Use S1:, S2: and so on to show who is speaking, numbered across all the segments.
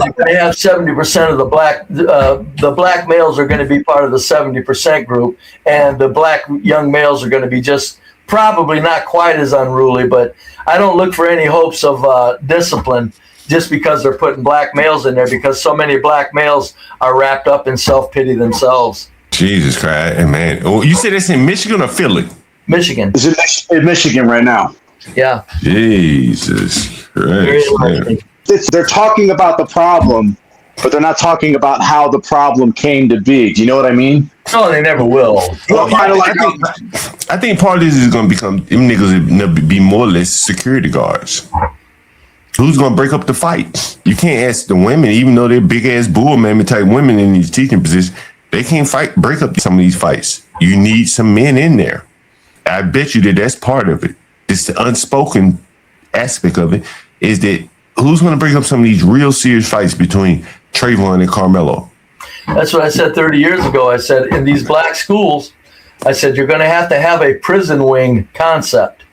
S1: going to have 70% of the black males are going to be part of the 70% group, and the black young males are going to be just probably not quite as unruly. But I don't look for any hopes of discipline just because they're putting black males in there, because so many black males are wrapped up in self-pity themselves.
S2: Jesus Christ, man. Oh, you said it's in Michigan or Philly?
S1: Michigan.
S3: It's in Michigan right now.
S1: Yeah.
S2: Jesus Christ.
S3: They're talking about the problem, but they're not talking about how the problem came to be. Do you know what I mean?
S1: No, they never will.
S2: I think part of this is going to become, them niggas will be more or less security guards. Who's going to break up the fight? You can't ask the women, even though they're big-ass bull mammoth type women in these teaching positions, they can't break up some of these fights. You need some men in there. I bet you that's part of it. It's the unspoken aspect of it, is that who's going to break up some of these real serious fights between Trayvon and Carmelo?
S1: That's what I said 30 years ago. I said, in these black schools, I said, you're going to have a prison wing concept.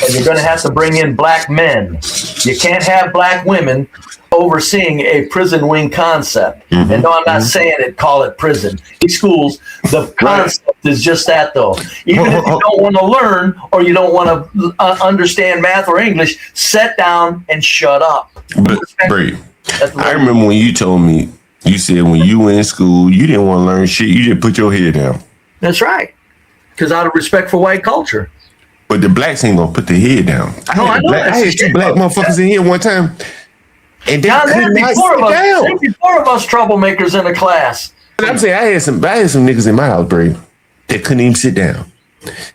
S1: And you're going to have to bring in black men. You can't have black women overseeing a prison wing concept. Mm-hmm. And no, I'm not saying call it prison. These schools, the concept is just that, though. Even if you don't want to learn or you don't want to understand math or English, sit down and shut up.
S2: But, Brave, I remember when you told me, you said when you went in school, you didn't want to learn shit. You didn't put your head down.
S1: That's right. Because out of respect for white culture.
S2: But the blacks ain't gonna put their head down. I had two black motherfuckers in here one time, and they could not sit down.
S1: There'd be four of us troublemakers in a class.
S2: But I'm saying I had some niggas in my house, Brave, that couldn't even sit down.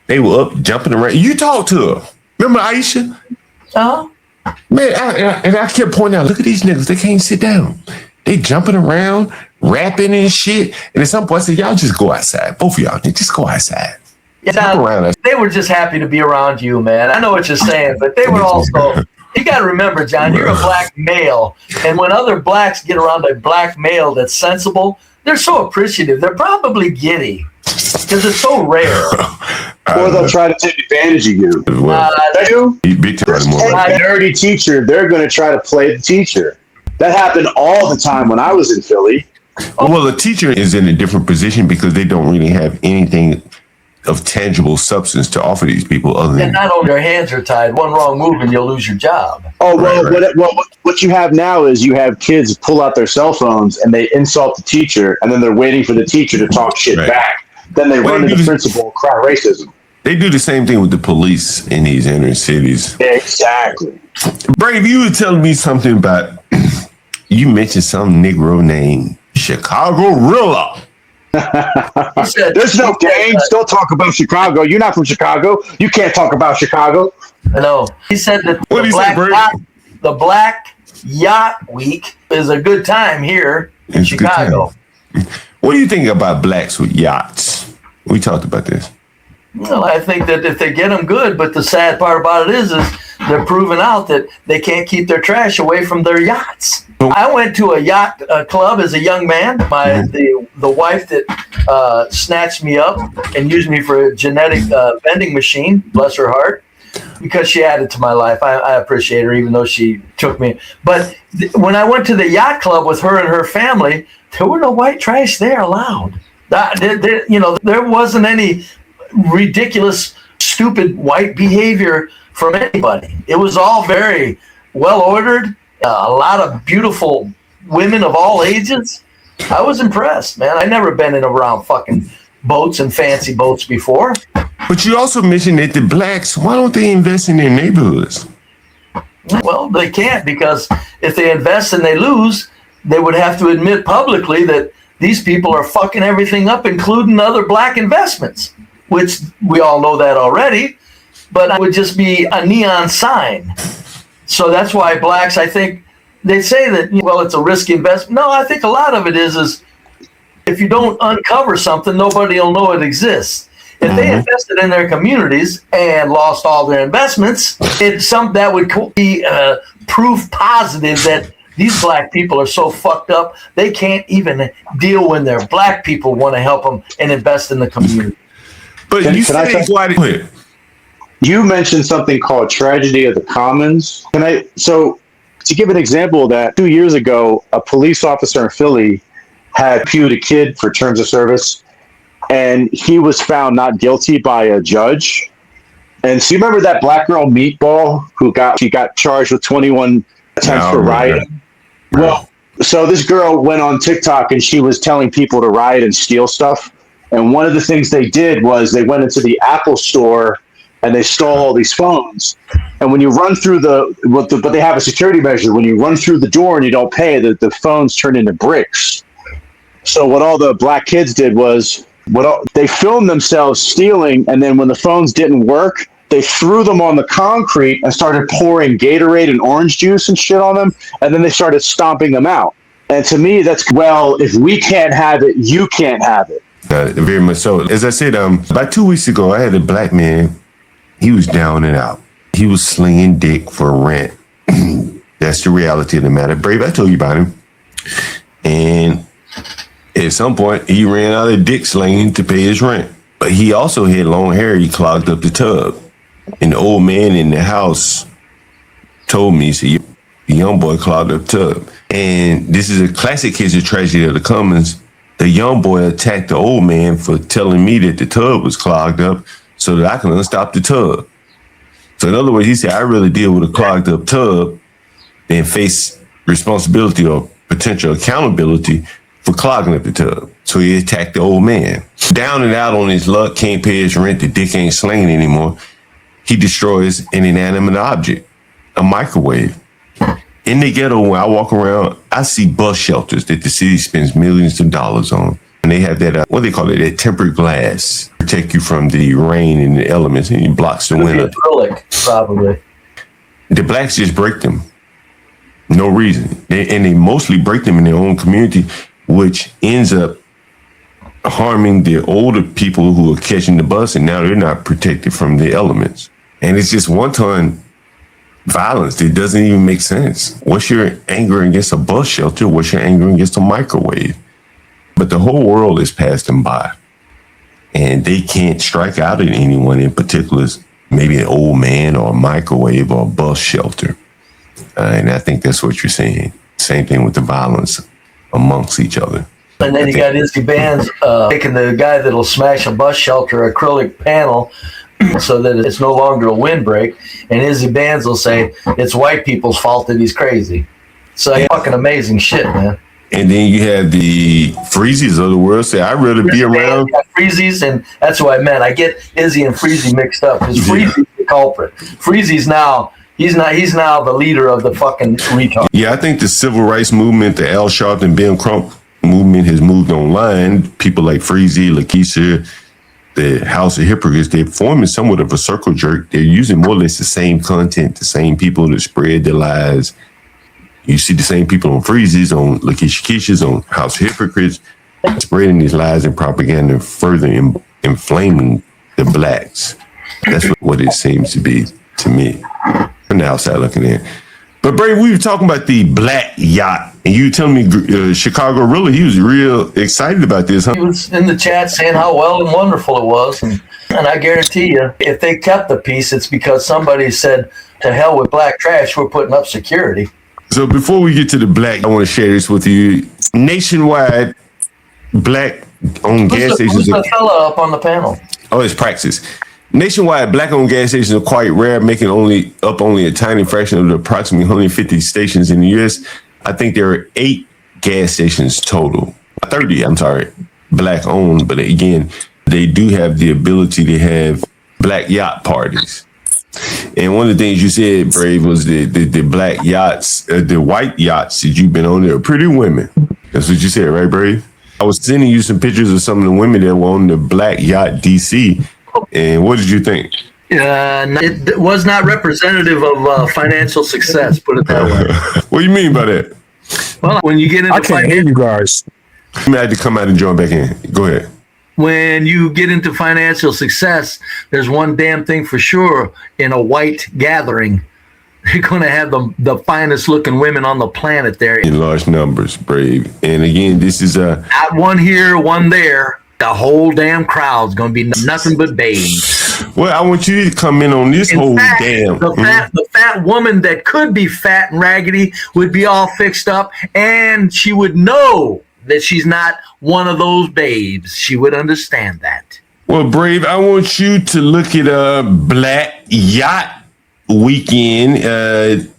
S2: They were up jumping around. You talked to her. Remember Aisha? Man, I kept pointing out, look at these niggas. They can't sit down. They jumping around, rapping and shit. And at some point I said, y'all just go outside. Both of y'all, just go outside.
S1: Yeah, they were just happy to be around you, man. I know what you're saying, but they were also, you got to remember, John, you're a black male. And when other blacks get around a black male that's sensible, they're so appreciative. They're probably giddy because it's so rare.
S3: Or they'll try to take advantage of you. They do. A nerdy teacher, they're going to try to play the teacher. That happened all the time when I was in Philly.
S2: Well, the teacher is in a different position because they don't really have anything of tangible substance to offer these people other than
S1: not only their hands are tied, one wrong move and you'll lose your job.
S3: Oh, well, what you have now is you have kids pull out their cell phones and they insult the teacher, and then they're waiting for the teacher to talk shit back. Then they run to the principal and cry racism.
S2: They do the same thing with the police in these inner cities.
S3: Exactly.
S2: Brave, you were telling me something about, you mentioned some Negro named Chicago Rilla.
S3: There's no games. Don't talk about Chicago. You're not from Chicago. You can't talk about Chicago.
S1: I know. He said that the Black Yacht Week is a good time here in Chicago.
S2: What do you think about blacks with yachts? We talked about this.
S1: Well, I think that if they get them good, but the sad part about it is they're proving out that they can't keep their trash away from their yachts. I went to a yacht club as a young man. The wife that snatched me up and used me for a genetic vending machine, bless her heart, because she added to my life. I appreciate her, even though she took me. But when I went to the yacht club with her and her family, there were no white trash there allowed. There wasn't any ridiculous, stupid white behavior from anybody. It was all very well ordered. A lot of beautiful women of all ages. I was impressed, man. I never been in around fucking boats and fancy boats before.
S2: But you also mentioned that the blacks, why don't they invest in their neighborhoods?
S1: Well, they can't, because if they invest and they lose, they would have to admit publicly that these people are fucking everything up, including other black investments, which we all know that already, but it would just be a neon sign. So that's why blacks, I think, they say that, well, it's a risky investment. No, I think a lot of it is if you don't uncover something, nobody will know it exists. If they invested in their communities and lost all their investments, that would be proof positive that these black people are so fucked up, they can't even deal when their black people want to help them and invest in the community.
S2: But
S3: you mentioned something called tragedy of the commons. To give an example of that, 2 years ago, a police officer in Philly had pewed a kid for terms of service, and he was found not guilty by a judge. And so you remember that black girl Meatball she got charged with 21 attempts for rioting? Well, so this girl went on TikTok and she was telling people to riot and steal stuff. And one of the things they did was they went into the Apple store and they stole all these phones. And when you run through but they have a security measure. When you run through the door and you don't pay, the phones turn into bricks. So what all the black kids did was they filmed themselves stealing, and then when the phones didn't work, they threw them on the concrete and started pouring Gatorade and orange juice and shit on them, and then they started stomping them out. And to me, that's, well, if we can't have it, you can't have it.
S2: Very much so. As I said, about 2 weeks ago, I had a black man. He was down and out. He was slinging dick for rent. That's the reality of the matter. Brave, I told you about him. And at some point, he ran out of dick slinging to pay his rent. But he also had long hair. He clogged up the tub. And the old man in the house told me, he said, the young boy clogged up the tub. And this is a classic case of tragedy of the commons. The young boy attacked the old man for telling me that the tub was clogged up so that I can unstop the tub. So in other words, he said, I'd rather deal with a clogged up tub than face responsibility or potential accountability for clogging up the tub. So he attacked the old man. Down and out on his luck, can't pay his rent, the dick ain't slinging anymore. He destroys an inanimate object, a microwave. In the ghetto, when I walk around, I see bus shelters that the city spends millions of dollars on. And they have that, what they call it, that tempered glass, protect you from the rain and the elements, and it blocks the window.
S1: Acrylic, probably.
S2: The blacks just break them. No reason. And they mostly break them in their own community, which ends up harming the older people who are catching the bus, and now they're not protected from the elements. And it's just wanton violence that doesn't even make sense. What's your anger against a bus shelter? What's your anger against a microwave? But the whole world is passed them by, and they can't strike out at anyone in particular, maybe an old man or a microwave or a bus shelter. And I think that's what you're saying. Same thing with the violence amongst each other.
S1: And then you got Izzy Bands taking the guy that'll smash a bus shelter acrylic panel so that it's no longer a windbreak. And Izzy Bands will say it's white people's fault that he's crazy. So fucking amazing shit, man.
S2: And then you have the Freezies of the world say, I'd rather be around.
S1: Freezies, and that's what I meant. I get Izzy and Freezy mixed up because Freezy's the culprit. Freezy's now, he's now the leader of the fucking retard.
S2: Yeah, I think the civil rights movement, the Al Sharpton, Ben Crump movement has moved online. People like Freezy, Lakeisha, the House of Hypocrites, they're forming somewhat of a circle jerk. They're using more or less the same content, the same people to spread their lies. You see the same people on Freezies, on Lakeisha Keisha's, on House of Hypocrites, spreading these lies and propaganda, further inflaming the blacks. That's what it seems to be to me from the outside looking in. But Brave, we were talking about the black yacht, and you telling me Chicago really, he was real excited about this, huh?
S1: He was in the chat saying how well and wonderful it was, and I guarantee you, if they kept the peace, it's because somebody said, to hell with black trash, we're putting up security.
S2: So before we get to the black, I want to share this with you. Nationwide, black-owned gas stations.
S1: Who's the fella up on the panel?
S2: Oh, it's Praxis. Nationwide, black-owned gas stations are quite rare, making only a tiny fraction of the approximately 150 stations in the U.S. I think there are 8 gas stations total. 30, I'm sorry, black-owned. But again, they do have the ability to have black yacht parties. And one of the things you said, Brave, was the black yachts, the white yachts that you've been on. They're pretty women. That's what you said, right, Brave? I was sending you some pictures of some of the women that were on the black yacht DC. And what did you think?
S1: It was not representative of financial success, put it that way.
S2: What do you mean by that?
S1: Well, when you get into
S4: I can't hear you guys.
S2: You may have to come out and join back in. Go ahead.
S1: When you get into financial success, there's one damn thing for sure. In a white gathering, you're going to have the finest looking women on the planet there.
S2: In large numbers, Brave. And again, this is
S1: not one here, one there. The whole damn crowd's going to be nothing but babes.
S2: Well, I want you to come in on this whole
S1: fact,
S2: damn.
S1: The fat woman that could be fat and raggedy would be all fixed up, and she would know that she's not one of those babes. She would understand that.
S2: Well, Brave, I want you to look at Black Yacht Weekend.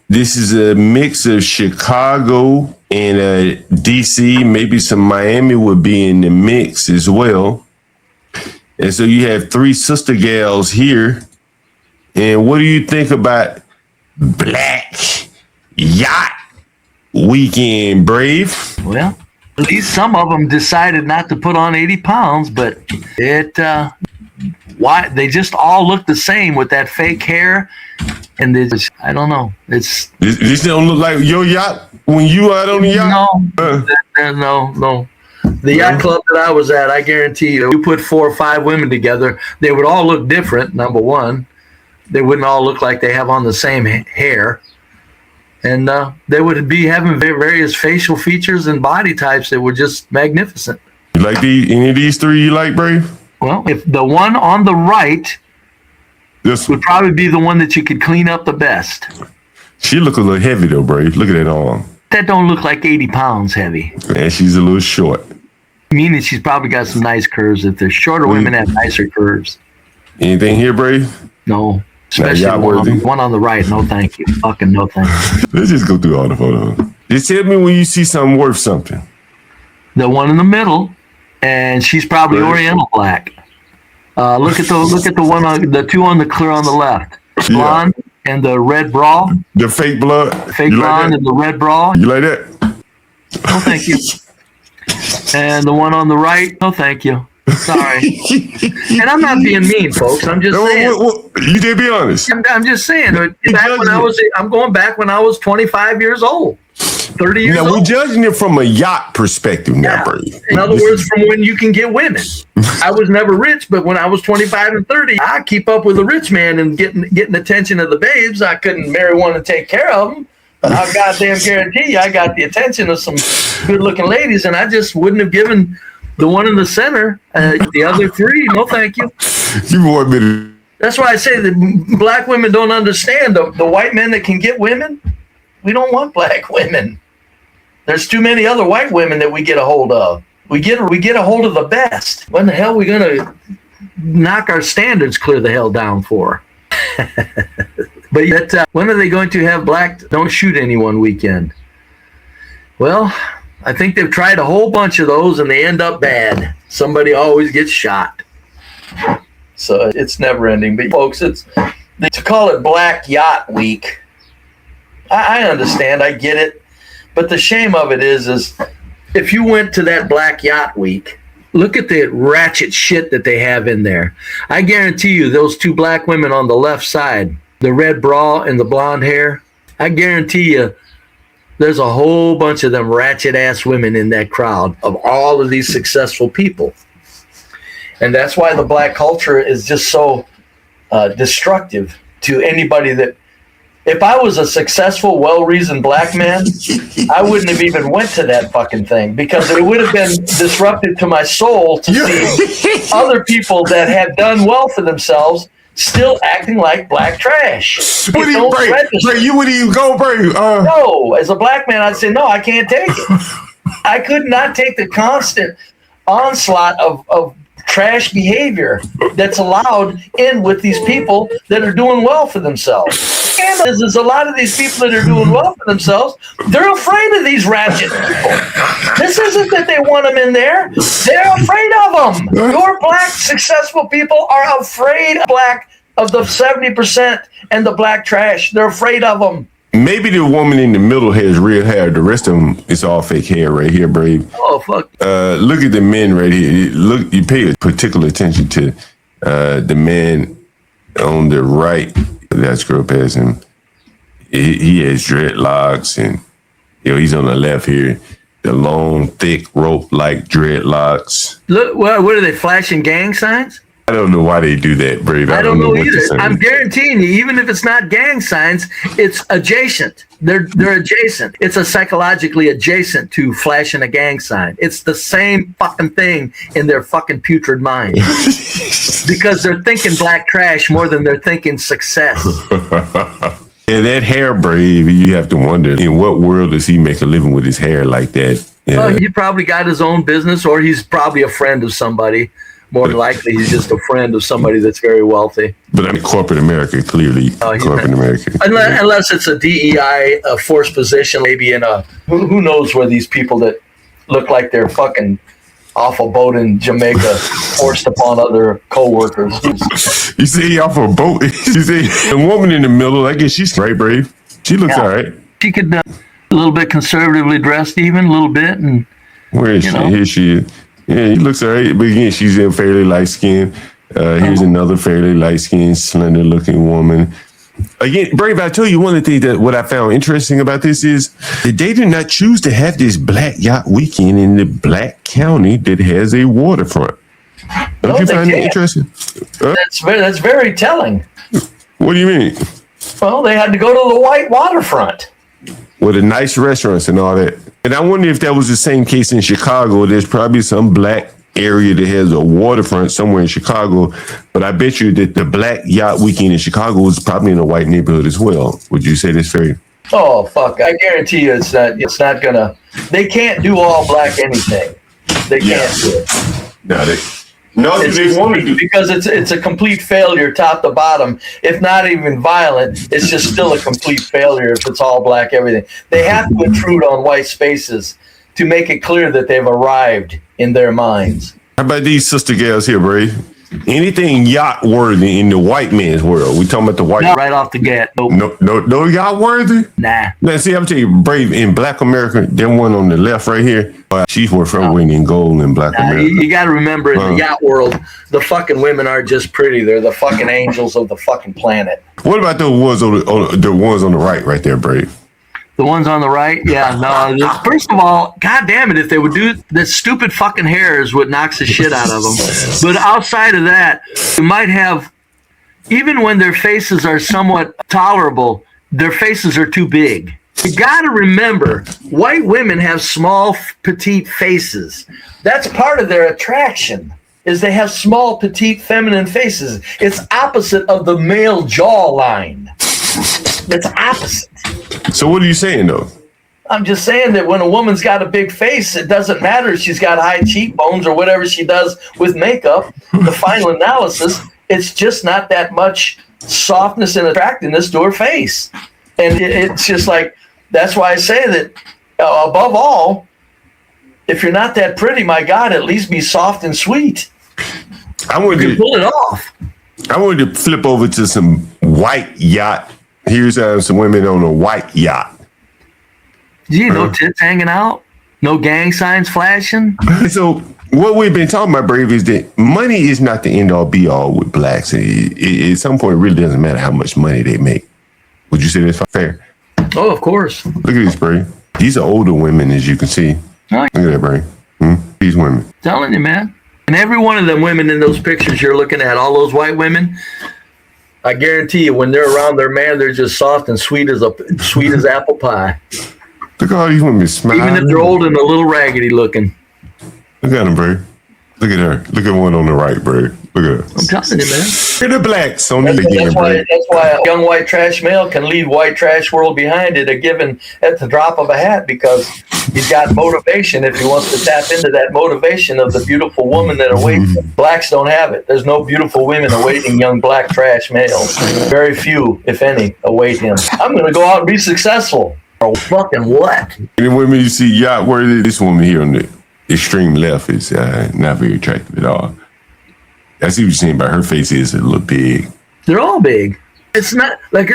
S2: This is a mix of Chicago and DC. Maybe some Miami would be in the mix as well. And so you have 3 sister gals here. And what do you think about Black Yacht Weekend, Brave?
S1: Well, at least some of them decided not to put on 80 pounds, but why they just all look the same with that fake hair. And I don't know. This
S2: don't look like your yacht when you out on the yacht?
S1: No. The yacht club that I was at, I guarantee you put 4 or 5 women together, they would all look different, number one. They wouldn't all look like they have on the same hair. And they would be having various facial features and body types that were just magnificent.
S2: You like any of these 3 you like, Brave?
S1: Well, if the one on the right would probably be the one that you could clean up the best.
S2: She look a little heavy though, Brave. Look at that arm.
S1: That don't look like 80 pounds heavy.
S2: And she's a little short.
S1: Meaning she's probably got some nice curves. If they're shorter women have nicer curves.
S2: Anything here, Brave?
S1: No. Especially the one on the right. No, thank you. Fucking no, thank you.
S2: Let's just go through all the photos. Just tell me when you see something worth something.
S1: The one in the middle, and she's probably Oriental black. Look at the one on the 2 on the clear on the left. Blonde and the red bra.
S2: The fake blood.
S1: Fake blonde and the red bra.
S2: You like that?
S1: No, thank you. And the one on the right. No, thank you. Sorry. And I'm not being mean, folks. I'm just saying.
S2: You did be honest.
S1: I'm just saying. I'm going back when I was 25 years old. 30 years old.
S2: Now, we're judging it from a yacht perspective now, Brave.
S1: In other words, from when you can get women. I was never rich, but when I was 25 and 30, I keep up with a rich man and getting attention of the babes. I couldn't marry one and take care of them. But I goddamn guarantee you, I got the attention of some good-looking ladies, and I just wouldn't have given the one in the center, the other 3, no thank you.
S2: You want me to...
S1: That's why I say that black women don't understand the white men that can get women. We don't want black women. There's too many other white women that we get a hold of. We get a hold of the best. When the hell are we going to knock our standards clear the hell down for? But yet, when are they going to have black don't shoot anyone weekend? Well, I think they've tried a whole bunch of those and they end up bad. Somebody always gets shot. So it's never ending. But folks, to call it Black Yacht Week, I understand, I get it. But the shame of it is if you went to that Black Yacht Week, look at the ratchet shit that they have in there. I guarantee you those 2 black women on the left side, the red bra and the blonde hair, I guarantee you there's a whole bunch of them ratchet-ass women in that crowd of all of these successful people. And that's why the black culture is just so destructive to anybody that... If I was a successful, well-reasoned black man, I wouldn't have even went to that fucking thing because it would have been disruptive to my soul to see other people that had done well for themselves still acting like black trash.
S2: What do you Bray? You wouldn't even go, Bray.
S1: No, as a black man, I'd say, no, I can't take it. I could not take the constant onslaught of trash behavior that's allowed in with these people that are doing well for themselves. And there's a lot of these people that are doing well for themselves, they're afraid of these ratchet people. This isn't that they want them in there. They're afraid of them. Your black successful people are afraid of the 70% and the black trash. They're afraid of them.
S2: Maybe the woman in the middle has real hair. The rest of them, it's all fake hair right here, Brave.
S1: Oh, fuck.
S2: Look at the men right here. Look, you pay particular attention to the man on the right. That scroll past him. He has dreadlocks, and he's on the left here. The long, thick rope-like dreadlocks.
S1: Look, what are they flashing gang signs?
S2: I don't know why they do that, Brave.
S1: I don't know either. I'm guaranteeing you, even if it's not gang signs, it's adjacent. They're adjacent. It's a psychologically adjacent to flashing a gang sign. It's the same fucking thing in their fucking putrid mind. because they're thinking black trash more than they're thinking success.
S2: Yeah, that hair, Brave, you have to wonder, in what world does he make a living with his hair like that? Yeah.
S1: Well, he probably got his own business, or he's probably a friend of somebody. More than likely, he's just a friend of somebody that's very wealthy.
S2: But I mean, corporate America, clearly. Corporate America.
S1: Unless it's a DEI forced position, maybe in a, who knows where these people that look like they're fucking off a boat in Jamaica forced upon other co-workers.
S2: You see, off a boat. You see, a woman in the middle, I guess she's right, Brave. She looks all right.
S1: She could a little bit conservatively dressed, even a little bit. And
S2: where is she? Here she is. Yeah, he looks all right. But again, she's a fairly light skin. Here's another fairly light skinned, slender looking woman. Again, Brave, I tell you one of the things that what I found interesting about this is that they did not choose to have this Black Yacht Weekend in the black county that has a waterfront. Don't you find that interesting?
S1: That's very telling.
S2: What do you mean?
S1: Well, they had to go to the white waterfront.
S2: With the nice restaurants and all that. And I wonder if that was the same case in Chicago. There's probably some black area that has a waterfront somewhere in Chicago, but I bet you that the Black Yacht Weekend in Chicago is probably in a white neighborhood as well. Would you say that's fair?
S1: Oh, fuck. I guarantee you it's not gonna, they can't do all black anything. They can't do it. No, they want to do, because it's a complete failure top to bottom. If not even violent, it's just still a complete failure if it's all black everything. They have to intrude on white spaces to make it clear that they've arrived in their minds.
S2: How about these sister gals here, Brave? Anything yacht worthy in the white man's world? We talking about the white?
S1: No, right off the get. Nope.
S2: No yacht worthy.
S1: Nah.
S2: Now, see, I'm telling you, Brave, in Black America, them one on the left right here, she's worth her weight in gold in Black America.
S1: You got to remember, in the yacht world, the fucking women aren't just pretty; they're the fucking angels of the fucking planet.
S2: What about the ones on the right there, Brave?
S1: The ones on the right? Yeah, no. First of all, God damn it, if they would do the stupid fucking hair is what knocks the shit out of them. But outside of that, you might have, even when their faces are somewhat tolerable, their faces are too big. You got to remember, white women have small, petite faces. That's part of their attraction, is they have small, petite, feminine faces. It's opposite of the male jawline. It's opposite.
S2: So what are you saying, though?
S1: I'm just saying that when a woman's got a big face, it doesn't matter if she's got high cheekbones or whatever she does with makeup. The final analysis, it's just not that much softness and attractiveness to her face. And it's just like, that's why I say that, above all, if you're not that pretty, my God, at least be soft and sweet. You can pull it off.
S2: I wanted to flip over to some white yacht. Here's some women on a white yacht.
S1: Gee, no tits hanging out? No gang signs flashing?
S2: So what we've been talking about, Brave, is that money is not the end all be all with blacks. At some point, it really doesn't matter how much money they make. Would you say that's fair?
S1: Oh, of course.
S2: Look at these, Brave. These are older women, as you can see. Look at that, Brave. These women.
S1: Telling you, man. And every one of them women in those pictures you're looking at, all those white women, I guarantee you, when they're around their man, they're just soft and sweet as apple pie.
S2: Look at all these women smiling.
S1: Even if they're old and a little raggedy looking.
S2: Look at them, Brave. Look at her. Look at one on the right, Brave. Look at her.
S1: I'm telling you, man.
S2: Look at the blacks on the again, Brave.
S1: That's why a young white trash male can leave white trash world behind at the drop of a hat, because he's got motivation if he wants to tap into that motivation of the beautiful woman that awaits him. Blacks don't have it. There's no beautiful women awaiting young black trash males. Very few, if any, await him. I'm going to go out and be successful. Oh, fucking what?
S2: Any women you see yacht worthy, this woman here on the extreme left is not very attractive at all. I see what you're saying about her face is a little big.
S1: They're all big. It's not like,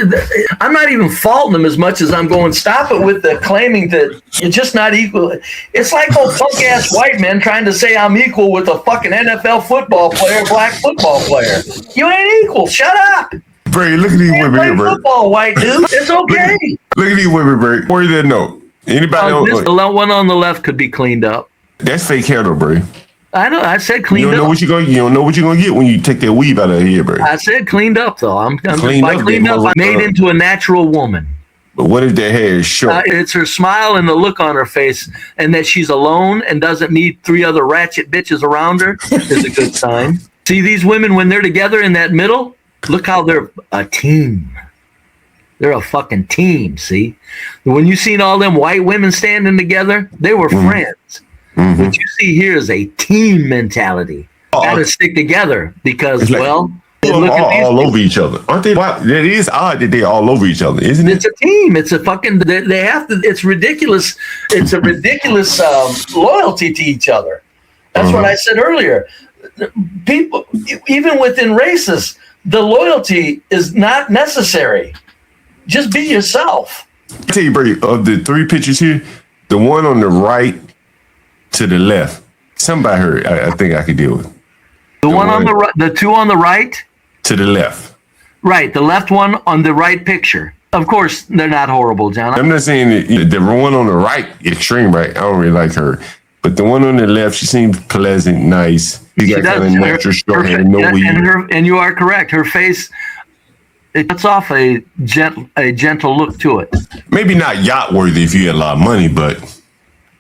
S1: I'm not even faulting them as much as I'm going, stop it with the claiming that you're just not equal. It's like old punk ass white men trying to say I'm equal with a fucking NFL football player, black football player. You ain't equal. Shut up.
S2: Bray, look at these women here, Bray.
S1: Football, white dude. It's okay.
S2: Look at these women, Bray. Where did that note? Anybody know?
S1: The one on the left could be cleaned up.
S2: That's fake hair, though, Bray.
S1: I know. I said cleaned up.
S2: You don't know what you're gonna get when you take that weave out of here, Bray.
S1: I said cleaned up, though. I'm
S2: cleaned up.
S1: Made into a natural woman.
S2: But what if that hair is short?
S1: It's her smile and the look on her face, and that she's alone and doesn't need three other ratchet bitches around her is a good sign. See these women when they're together in that middle? Look how they're a team. They're a fucking team, see? When you seen all them white women standing together, they were friends.
S2: Mm-hmm.
S1: What you see here is a team mentality. Gotta stick together because,
S2: like,
S1: look
S2: at all over each other. Aren't they? It is odd that they're all over each other, isn't it?
S1: It's a team. It's a fucking, they have to, it's ridiculous. It's a ridiculous loyalty to each other. That's what I said earlier. People, even within races, the loyalty is not necessary. Just be yourself.
S2: I tell you, Bray, of the three pictures here, the one on the right to the left, somebody heard, I think I could deal with.
S1: The one on the right, the two on the right?
S2: To the left.
S1: Right, the left one on the right picture. Of course, they're not horrible, John.
S2: I'm not saying that the one on the right, extreme right, I don't really like her. But the one on the left, she seems pleasant, nice. She got kind of natural short hair, no weave.
S1: And you are correct. Her face, it puts off a gentle look to it.
S2: Maybe not yacht worthy if you had a lot of money, but.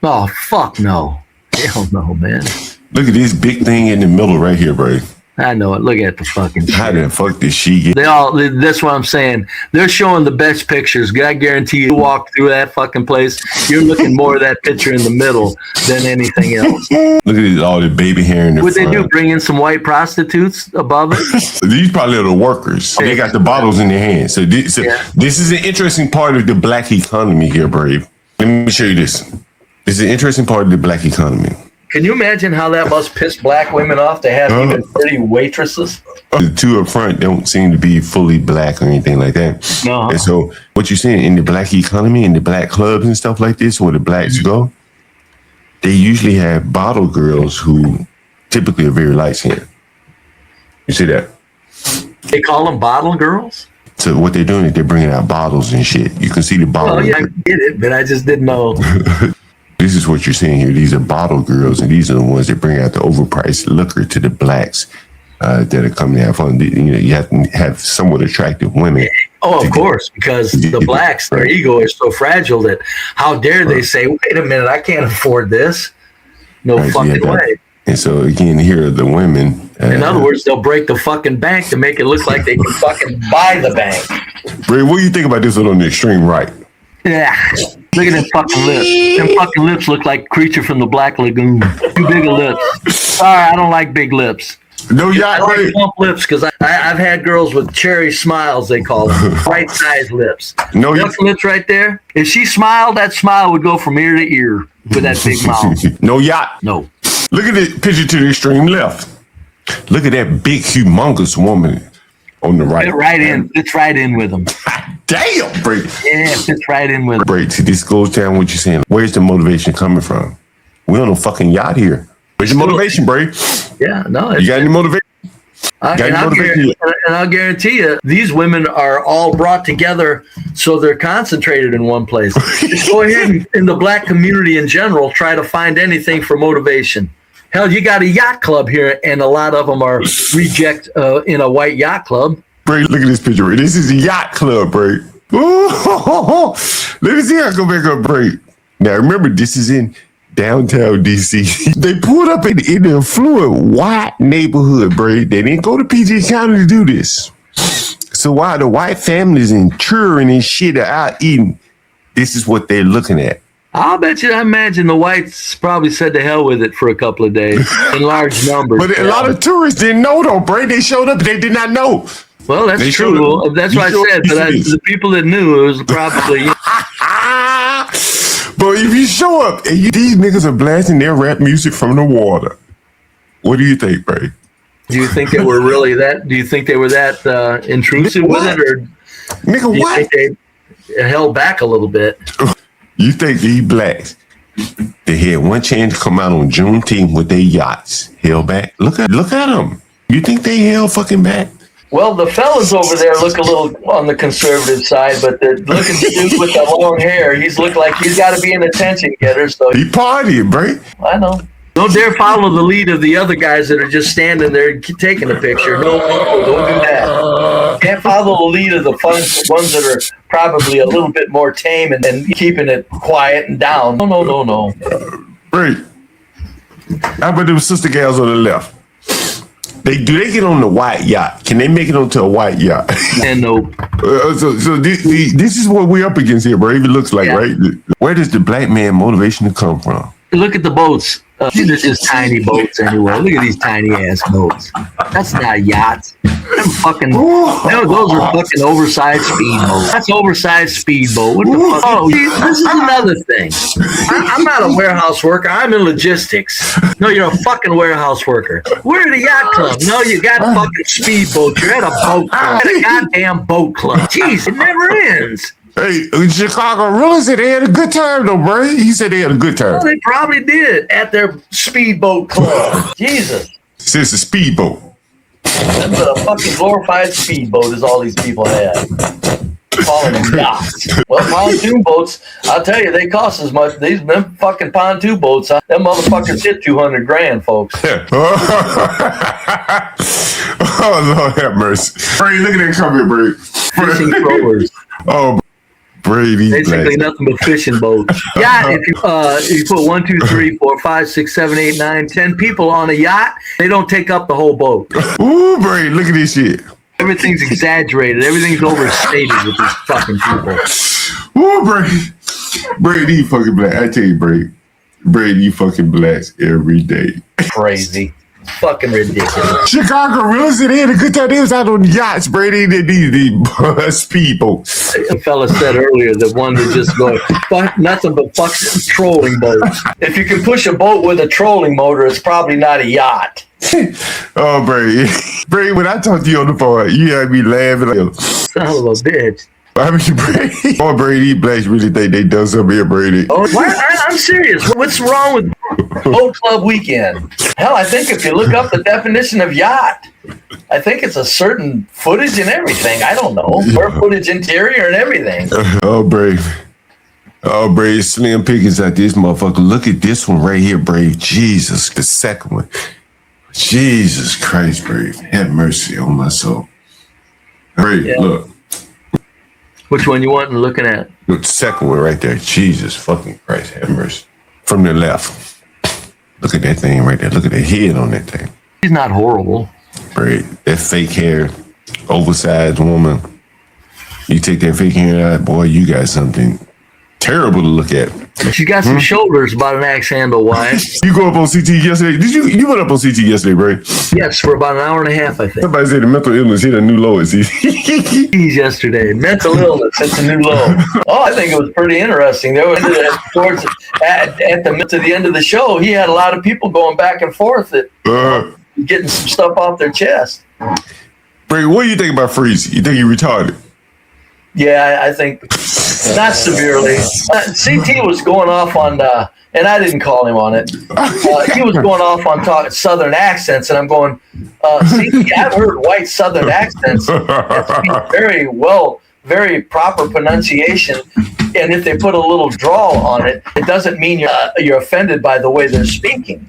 S1: Oh, fuck no. Hell no, man.
S2: Look at this big thing in the middle right here, bro.
S1: I know it. Look at the fucking shit.
S2: How the fuck did she get?
S1: That's what I'm saying. They're showing the best pictures. I guarantee you walk through that fucking place, you're looking more at that picture in the middle than anything else.
S2: Look at all the baby hair in the front.
S1: What they do, bring in some white prostitutes above it?
S2: These probably are the workers. They got the bottles in their hands. So this is an interesting part of the black economy here, Brave. Let me show you this. This is an interesting part of the black economy.
S1: Can you imagine how that must piss black women off to have even pretty waitresses?
S2: The two up front don't seem to be fully black or anything like that.
S1: No.
S2: And so what you're seeing in the black economy, in the black clubs and stuff like this, where the blacks go, they usually have bottle girls who typically are very light skinned. You see that?
S1: They call them bottle girls?
S2: So what they're doing is they're bringing out bottles and shit. You can see the bottle.
S1: Oh, yeah, I get it, but I just didn't know.
S2: This is what you're seeing here. These are bottle girls, and these are the ones that bring out the overpriced liquor to the blacks that are coming to have fun. You know, you have to have somewhat attractive women.
S1: Oh, of course, because the blacks, their ego is so fragile that how dare they say, wait a minute, I can't afford this. No fucking way.
S2: And so, again, here are the women.
S1: In other words, they'll break the fucking bank to make it look like they can fucking buy the bank.
S2: Ray, what do you think about this one on the extreme right?
S1: Yeah. Look at them fucking lips. Them fucking lips look like Creature from the Black Lagoon. Too big of lips. Sorry, I don't like big lips.
S2: No,
S1: I like plump lips because I've had girls with cherry smiles, they call them. Right size lips.
S2: No,
S1: That's lips right there. If she smiled, that smile would go from ear to ear with that big mouth.
S2: No yacht.
S1: No.
S2: Look at this picture to the extreme left. Look at that big, humongous woman on the right.
S1: It's right in with them.
S2: Damn, Brady.
S1: Yeah, it's right in with them.
S2: Brady, see, this goes down what you're saying. Where's the motivation coming from? We're on a fucking yacht here. Where's your motivation, Brady?
S1: Yeah, no.
S2: You got any motivation?
S1: I'll guarantee you, these women are all brought together so they're concentrated in one place. Just go ahead and, in the black community in general, try to find anything for motivation. Hell, you got a yacht club here, and a lot of them are reject in a white yacht club.
S2: Bray, look at this picture. Bray. This is a yacht club, Bray. Let me see how I go back up, Bray. Now, remember, this is in downtown D.C. They pulled up in the affluent white neighborhood, Bray. They didn't go to PG County to do this. So while the white families and children and shit are out eating, this is what they're looking at.
S1: I'll bet you, I imagine the whites probably said to hell with it for a couple of days in large numbers.
S2: But a lot of tourists didn't know, though, Bray. They showed up, they did not know.
S1: Well, that's true. That's what I said. But the people that knew, it was probably...
S2: But if you show up and these niggas are blasting their rap music from the water, what do you think, Bray?
S1: Do you think they were really that? Do you think they were that intrusive with it, or
S2: nigga, what?
S1: You think they held back a little bit?
S2: You think these blacks, they had one chance to come out on Juneteenth with their yachts, held back? Look at them. You think they held fucking back?
S1: Well, the fellas over there look a little on the conservative side, but the looking dude with the long hair, he's looked like he's got to be an attention getter. So
S2: he partying, Bray.
S1: I know. Don't dare follow the lead of the other guys that are just standing there taking a picture. No, don't do that. Can't follow the lead of the ones that are probably a little bit more tame and keeping it quiet and down. No.
S2: Bray, how about them sister gals on the left? They get on the white yacht? Can they make it onto a white yacht?
S1: And no.
S2: So this is what we're up against here, Brave. It looks like, right? Where does the black man motivation come from?
S1: Look at the boats. These are just tiny boats anyway. Look at these tiny ass boats. That's not yachts. Those are fucking oversized speedboats. That's oversized speedboat. What the fuck? Oh, this is another thing. I'm not a warehouse worker. I'm in logistics. No, you're a fucking warehouse worker. We're at a yacht club. No, you got fucking speedboats. You're at a boat club. You're at a goddamn boat club. Jeez, it never ends.
S2: Hey, Chicago really said they had a good time, though, bro. He said they had a good time.
S1: Well, they probably did at their speedboat club. Jesus.
S2: It's a speedboat.
S1: That's a fucking glorified speedboat is all these people have. Calling them yachts. Well, pontoon boats, I'll tell you, they cost as much. Them fucking pontoon boats, them motherfuckers hit $200,000, folks.
S2: Oh, Lord have mercy. Brady, look at that comment, Brady.
S1: Fishing trawlers.
S2: Oh, Brady.
S1: Basically nothing but fishing boats. Yacht, if you put 1, 2, 3, 4, 5, 6, 7, 8, 9, 10 people on a yacht, they don't take up the whole boat.
S2: Ooh, Brady, look at this shit.
S1: Everything's exaggerated. Everything's overstated with these fucking people.
S2: Ooh, Brady, you fucking black. I tell you, Brady, you fucking blacks every day.
S1: Crazy. Fucking ridiculous.
S2: Chicago really said they had a good time. They was out on yachts, Brady. They needed these speedboats.
S1: A fella said earlier that one that just go fuck nothing but fucking trolling boats. If you can push a boat with a trolling motor, it's probably not a yacht.
S2: Oh, Brady, when I talked to you on the phone, you had me laughing.
S1: Son of a bitch.
S2: I mean, Brady, blacks really think they done something here, Brady.
S1: Oh, I'm serious. What's wrong with Boat Club Weekend? Hell, I think if you look up the definition of yacht, I think it's a certain footage and everything. I don't know. Square footage, interior, and everything.
S2: Oh, Brady, Slim Pickens at this motherfucker. Look at this one right here, Brady. Jesus, the second one. Jesus Christ, Brady. Have mercy on my soul. Brady, look.
S1: Which one you want and looking at?
S2: The second one right there. Jesus fucking Christ, have mercy. From the left. Look at that thing right there. Look at the head on that thing.
S1: She's not horrible.
S2: Right. That fake hair, oversized woman. You take that fake hair out, boy, you got something terrible to look at.
S1: She got some shoulders about an axe handle wide.
S2: You go up on CT yesterday? You went up on CT yesterday, Bray?
S1: Yes, for about an hour and a half, I think.
S2: Somebody said the mental illness hit a new low at CT.
S1: Yesterday. Mental illness, it's a new low. Oh, I think it was pretty interesting. There was towards at the end of the show, he had a lot of people going back and forth that getting some stuff off their chest.
S2: Bray, what do you think about Freezy? You think he retarded?
S1: Yeah, I think not severely. CT was going off on, and I didn't call him on it. He was going off on Southern accents, and I'm going, CT, I've heard white Southern accents that speak very well, very proper pronunciation. And if they put a little drawl on it, it doesn't mean you're offended by the way they're speaking.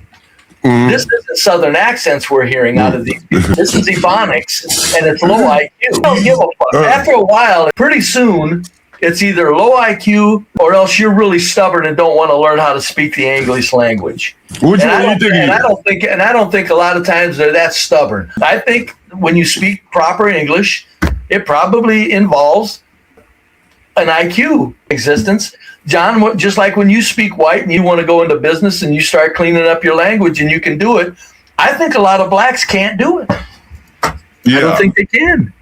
S1: Mm-hmm. This isn't Southern accents we're hearing out of these people. This is Ebonics, and it's low IQ. Don't give a fuck. After a while, pretty soon, it's either low IQ or else you're really stubborn and don't want to learn how to speak the English language. And I don't think a lot of times they're that stubborn. I think when you speak proper English, it probably involves an IQ existence. John, just like when you speak white and you want to go into business and you start cleaning up your language and you can do it, I think a lot of blacks can't do it. Yeah. I don't think they can.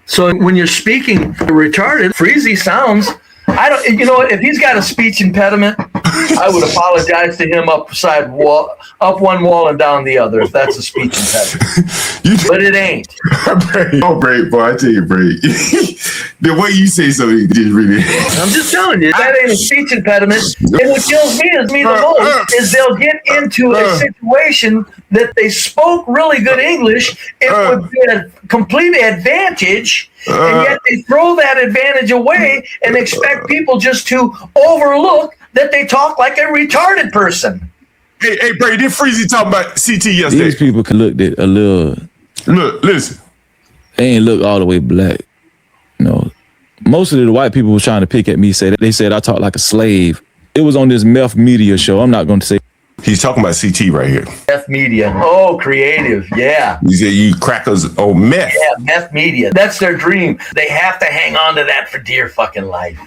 S1: So when you're speaking retarded, Freezy sounds, if he's got a speech impediment, I would apologize to him up one wall and down the other if that's a speech impediment. But it ain't.
S2: Bray, boy, I tell you, Bray. The way you say something just really.
S1: I'm just telling you, that ain't a speech impediment. And what kills me the most is they'll get into a situation that they spoke really good English. It would be a complete advantage, and yet they throw that advantage away and expect people just to overlook that they talk like a retarded person.
S2: Hey, Bray, did Freezy talk about CT yesterday?
S4: These people can look at a little.
S2: Look, listen.
S4: They ain't look all the way black. You know, most of the white people was trying to pick at me. They said I talk like a slave. It was on this meth media show. I'm not going to say
S2: He's talking about CT right here.
S1: Meth media. Oh, creative. Yeah.
S2: He said you crackers on meth.
S1: Yeah, meth media. That's their dream. They have to hang on to that for dear fucking life.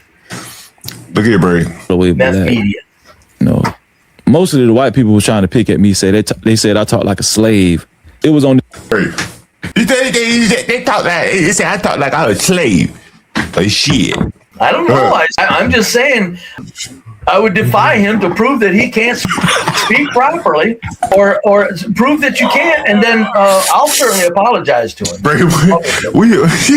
S2: Look here, Brave.
S1: Meth media.
S4: No. Most of the white people was trying to pick at me. They said I talk like a slave. It was on.
S2: They talk like they said I talk like I was a slave. Like shit.
S1: I don't know. I'm just saying. I would defy him to prove that he can't speak properly, or prove that you can't, and then I'll certainly apologize to him.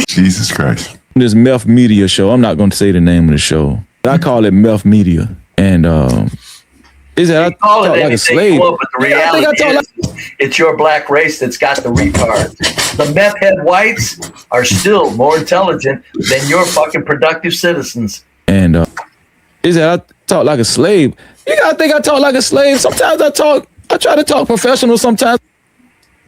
S2: Jesus Christ.
S4: This meth media show. I'm not going to say the name of the show. I call it meth media, and is that I talk like a slave?
S1: But the reality is, it's your black race that's got the retards. The meth head whites are still more intelligent than your fucking productive citizens.
S4: And is that I talk like a slave? You gotta think I talk like a slave. Sometimes I try to talk professional sometimes.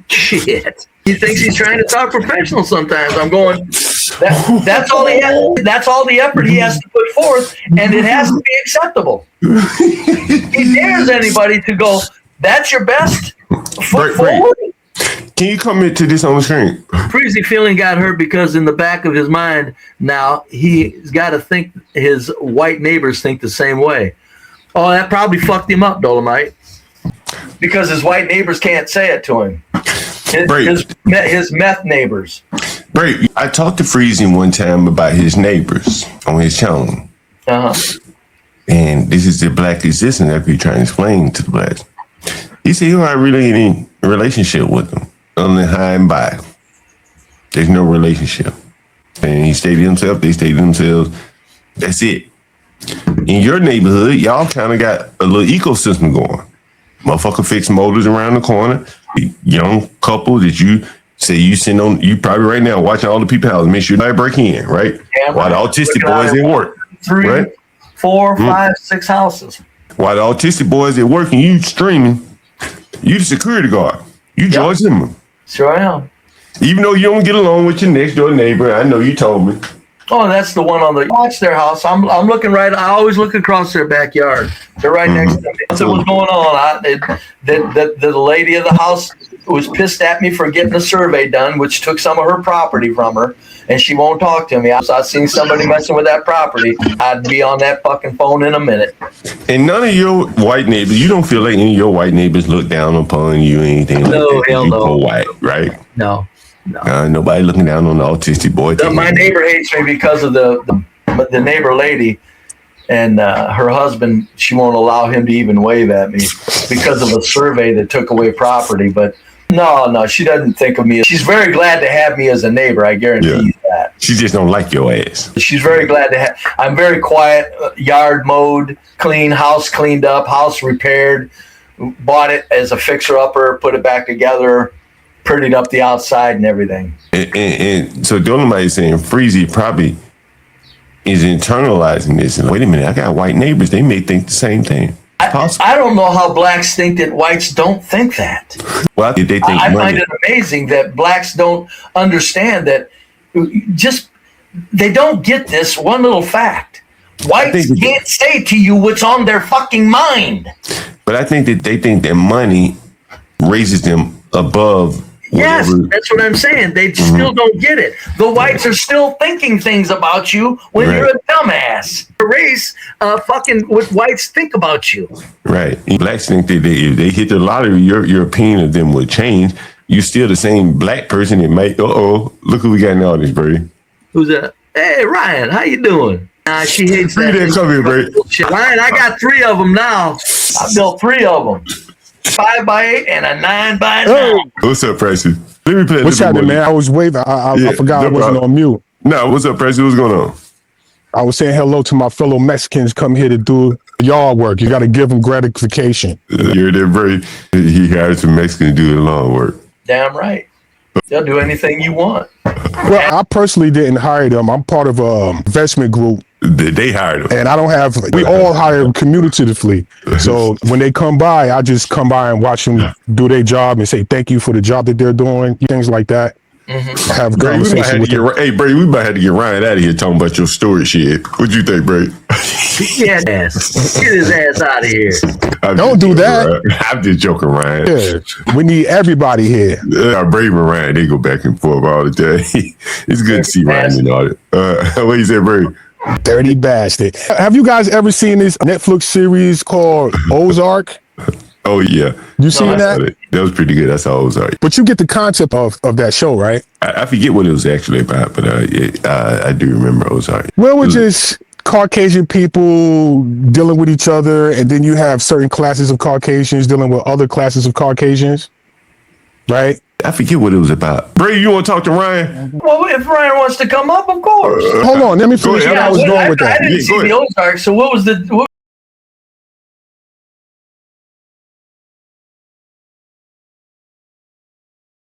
S1: Shit. He thinks he's trying to talk professional sometimes. I'm going, that's all the effort he has to put forth, and it has to be acceptable. He dares anybody to go, that's your best foot forward?
S2: Can you comment to this on the screen?
S1: Freezy feeling got hurt because in the back of his mind now he's got to think his white neighbors think the same way. Oh, that probably fucked him up, Dolomite, because his white neighbors can't say it to him. His meth neighbors.
S2: Right. I talked to Freezy one time about his neighbors on his channel. And this is the black existence that we trying to explain to the blacks. He said he don't have really any relationship with them, other than high and by. There's no relationship. And he stayed to himself, they stayed to themselves. That's it. In your neighborhood, y'all kind of got a little ecosystem going. Motherfucker fix motors around the corner. Young couple that you say you send on, you probably right now watching all the people houses, make sure nobody break in, right? Yeah, while the autistic boys at work.
S1: 3,
S2: right?
S1: 4, 5, 6 houses.
S2: While the autistic boys at work and you streaming, you the security guard. You George Zimmerman.
S1: Sure am.
S2: Even though you don't get along with your next door neighbor, I know you told me.
S1: Oh, that's the one on the watch their house. I'm looking right. I always look across their backyard. They're right next to me. What's going on? The lady of the house was pissed at me for getting a survey done, which took some of her property from her, and she won't talk to me. So I seen somebody messing with that property. I'd be on that fucking phone in a minute.
S2: And none of your white neighbors, you don't feel like any of your white neighbors look down upon you or anything like that?
S1: No, hell no.
S2: White, right?
S1: No.
S2: Nobody looking down on the autistic boy.
S1: My neighbor hates me because of the neighbor lady and her husband. She won't allow him to even wave at me because of a survey that took away property. But no, she doesn't think of me. She's very glad to have me as a neighbor. I guarantee you that.
S2: She just don't like your ass.
S1: She's very glad to have. I'm very quiet. Yard mowed, clean, house cleaned up, house repaired. Bought it as a fixer-upper, put it back together. Prettied up the outside and everything.
S2: And so Dolomite is saying Freezy probably is internalizing this. And wait a minute, I got white neighbors. They may think the same thing.
S1: I don't know how blacks think that whites don't think that.
S2: Well, they think
S1: I find it amazing that blacks don't understand that. They don't get this one little fact. Whites can't say to you what's on their fucking mind.
S2: But I think that they think that money raises them above.
S1: Yes, that's what I'm saying. They still don't get it. The whites are still thinking things about you when you're a dumbass. The race, fucking what whites think about you.
S2: Right. Blacks think that if they hit the lottery, your opinion of them would change. You're still the same black person that might, look who we got in the audience, Brady.
S1: Who's that? Hey, Ryan, how you doing? She hates that.
S2: Come here, Brady.
S1: Ryan, I got 3 of them now. I built 3 of them. 5x8 and a 9x9.
S2: What's up, Pressy? Let me play.
S5: What's happening, man? I was waving. I forgot I wasn't on mute.
S2: No, what's up, Pressy? What's going on?
S5: I was saying hello to my fellow Mexicans come here to do yard work. You got to give them gratification.
S2: You're there, Brady. He hired some Mexicans to do the lawn work.
S1: Damn right. They'll do anything you want.
S5: Well, I personally didn't hire them. I'm part of a investment group.
S2: They hired them.
S5: And I don't have, we all hire them commutatively. So when they come by, I just come by and watch them do their job and say thank you for the job that they're doing, things like that. have a
S2: Bray, we might
S5: conversation
S2: have to
S5: with
S2: get,
S5: them.
S2: hey, Bray, we might have to get Ryan out of here talking about your story shit. What you think, Bray?
S1: Yeah, get his ass out of here.
S5: Don't do that.
S2: Ryan. I'm just joking, Ryan.
S5: Yeah, we need everybody here.
S2: Bray and Ryan, they go back and forth all the time. It's good to see Ryan in all it. What you say, Bray?
S5: Dirty bastard. Have you guys ever seen this Netflix series called Ozark?
S2: Oh, yeah.
S5: You seen that?
S2: That was pretty good. That's all Ozark.
S5: But you get the concept of that show, right?
S2: I forget what it was actually about, but I do remember Ozark.
S5: Well, we're just Caucasian people dealing with each other, and then you have certain classes of Caucasians dealing with other classes of Caucasians, right?
S2: I forget what it was about. Bray, you want to talk to Ryan?
S1: Well, if Ryan wants to come up, of course.
S5: Hold on, let me finish
S2: ahead.
S5: where I was going with
S1: I
S5: that.
S1: didn't see
S2: go
S1: the Ozark, so what was the